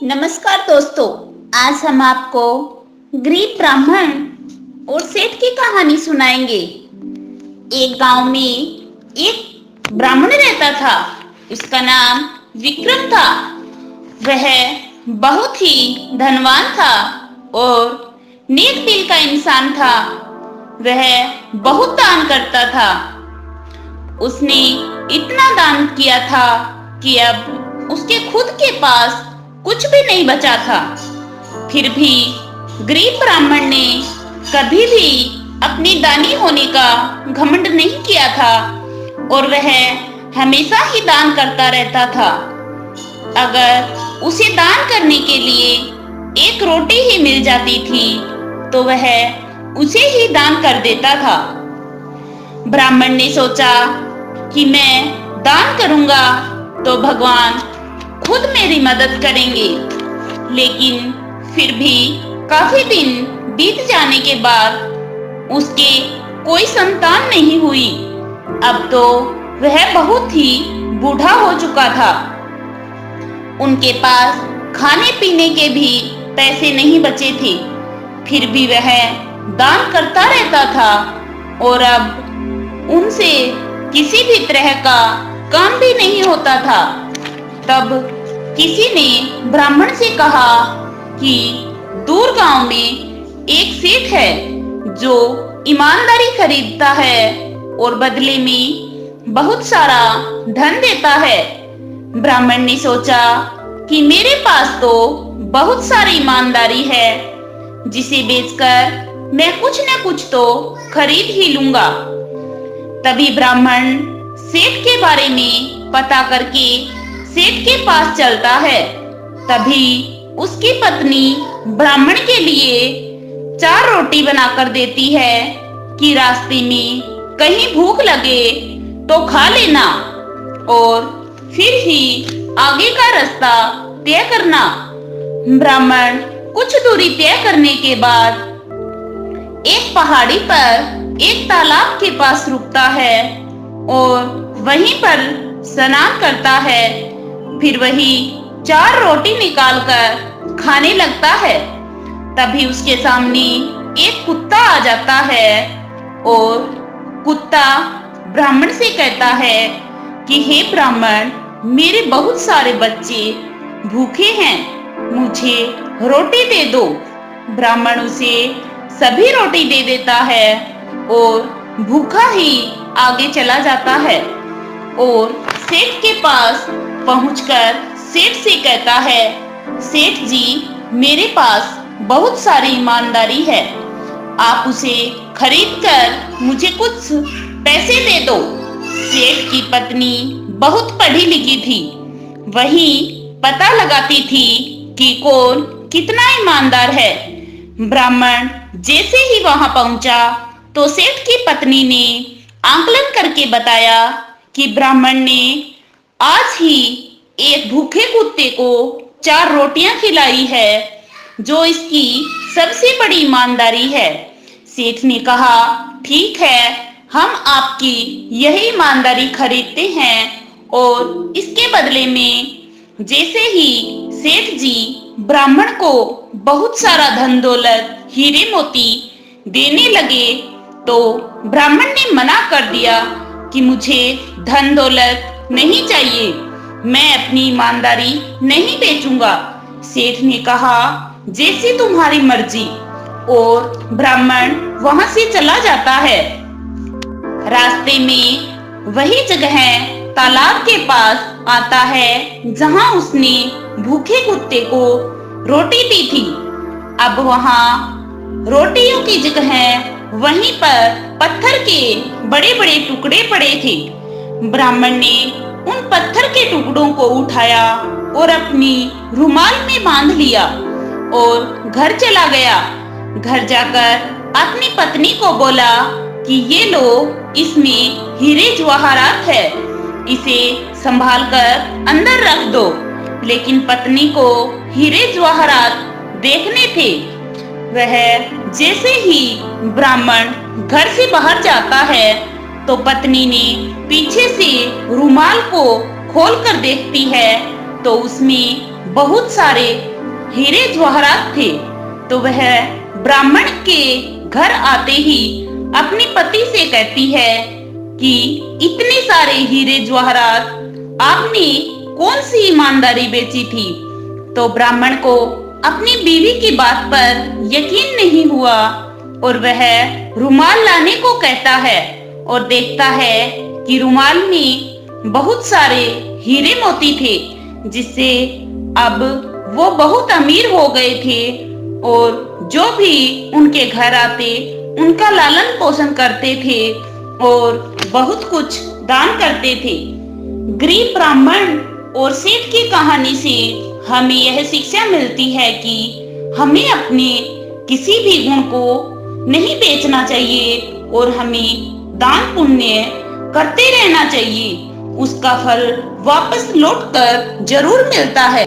नमस्कार दोस्तों। आज हम आपको गरीब ब्राह्मण और सेठ की कहानी सुनाएंगे। एक गांव में एक ब्राह्मण रहता था। उसका नाम विक्रम था। वह बहुत ही धनवान था और नेक दिल का इंसान था। वह बहुत दान करता था। उसने इतना दान किया था कि अब उसके खुद के पास कुछ भी नहीं बचा था। फिर भी गरीब ब्राह्मण ने कभी भी अपने दानी होने का घमंड नहीं किया था और वह हमेशा ही दान करता रहता था। अगर उसे दान करने के लिए एक रोटी ही मिल जाती थी तो वह उसे ही दान कर देता था। ब्राह्मण ने सोचा कि मैं दान करूंगा तो भगवान खुद मेरी मदद करेंगे। लेकिन फिर भी काफी दिन बीत जाने के बाद उसके कोई संतान नहीं हुई। अब तो वह बहुत ही बूढ़ा हो चुका था। उनके पास खाने पीने के भी पैसे नहीं बचे थे। फिर भी वह दान करता रहता था और अब उनसे किसी भी तरह का काम भी नहीं होता था। तब किसी ने ब्राह्मण से कहा कि दूर गांव में एक सेठ है जो ईमानदारी खरीदता है और बदले में बहुत सारा धन देता है। ब्राह्मण ने सोचा कि मेरे पास तो बहुत सारी ईमानदारी है, जिसे बेचकर मैं कुछ न कुछ तो खरीद ही लूंगा। तभी ब्राह्मण सेठ के बारे में पता करके सेठ के पास चलता है। तभी उसकी पत्नी ब्राह्मण के लिए 4 रोटी बनाकर देती है कि रास्ते में कहीं भूख लगे तो खा लेना और फिर ही आगे का रास्ता तय करना। ब्राह्मण कुछ दूरी तय करने के बाद एक पहाड़ी पर एक तालाब के पास रुकता है और वहीं पर स्नान करता है। फिर वही 4 रोटी निकालकर खाने लगता है। तभी उसके सामने एक कुत्ता आ जाता है और कुत्ता ब्राह्मण से कहता है कि हे ब्राह्मण, मेरे बहुत सारे बच्चे भूखे हैं, मुझे रोटी दे दो। ब्राह्मण उसे सभी रोटी दे देता है और भूखा ही आगे चला जाता है और सेठ के पास पहुंचकर सेठ से कहता है, सेठ जी, मेरे पास बहुत सारी ईमानदारी है, आप उसे खरीद कर मुझे कुछ पैसे दे दो। सेठ की पत्नी बहुत पढ़ी लिखी थी, वही पता लगाती थी कि कौन कितना ईमानदार है। ब्राह्मण जैसे ही वहां पहुंचा तो सेठ की पत्नी ने आंकलन करके बताया कि ब्राह्मण ने आज ही एक भूखे कुत्ते को 4 रोटियां खिलाई है, जो इसकी सबसे बड़ी ईमानदारी है। सेठ ने कहा, ठीक है, हम आपकी यही ईमानदारी खरीदते हैं और इसके बदले में जैसे ही सेठ जी ब्राह्मण को बहुत सारा धन दौलत हीरे मोती देने लगे तो ब्राह्मण ने मना कर दिया कि मुझे धन दौलत नहीं चाहिए, मैं अपनी ईमानदारी नहीं बेचूंगा। सेठ ने कहा, जैसी तुम्हारी मर्जी, और ब्राह्मण वहां से चला जाता है। रास्ते में वही जगह तालाब के पास आता है जहां उसने भूखे कुत्ते को रोटी दी थी। अब वहां रोटियों की जगह वहीं पर पत्थर के बड़े बड़े टुकड़े पड़े थे। ब्राह्मण ने उन पत्थर के टुकड़ों को उठाया और अपनी रुमाल में बांध लिया और घर चला गया। घर जाकर अपनी पत्नी को बोला कि ये लो, इसमें हीरे जवाहरात है, इसे संभाल कर अंदर रख दो। लेकिन पत्नी को हीरे जवाहरात देखने थे। वह जैसे ही ब्राह्मण घर से बाहर जाता है तो पत्नी ने पीछे से रुमाल को खोलकर देखती है तो उसमें बहुत सारे हीरे जवाहरात थे, तो वह ब्राह्मण के घर आते ही अपनी पति से कहती है कि इतने सारे हीरे जवाहरात आपने कौन सी ईमानदारी बेची थी। तो ब्राह्मण को अपनी बीवी की बात पर यकीन नहीं हुआ और वह रुमाल लाने को कहता है और देखता है कि रुमाल में बहुत सारे हीरे मोती थे, जिससे अब वो बहुत अमीर हो गए थे और जो भी उनके घर आते उनका लालन पोषण करते थे और बहुत कुछ दान करते थे। गरीब ब्राह्मण और सेठ की कहानी से हमें यह शिक्षा मिलती है कि हमें अपने किसी भी गुण को नहीं बेचना चाहिए और हमें दान पुण्य करते रहना चाहिए। उसका फल वापस लौट कर जरूर मिलता है।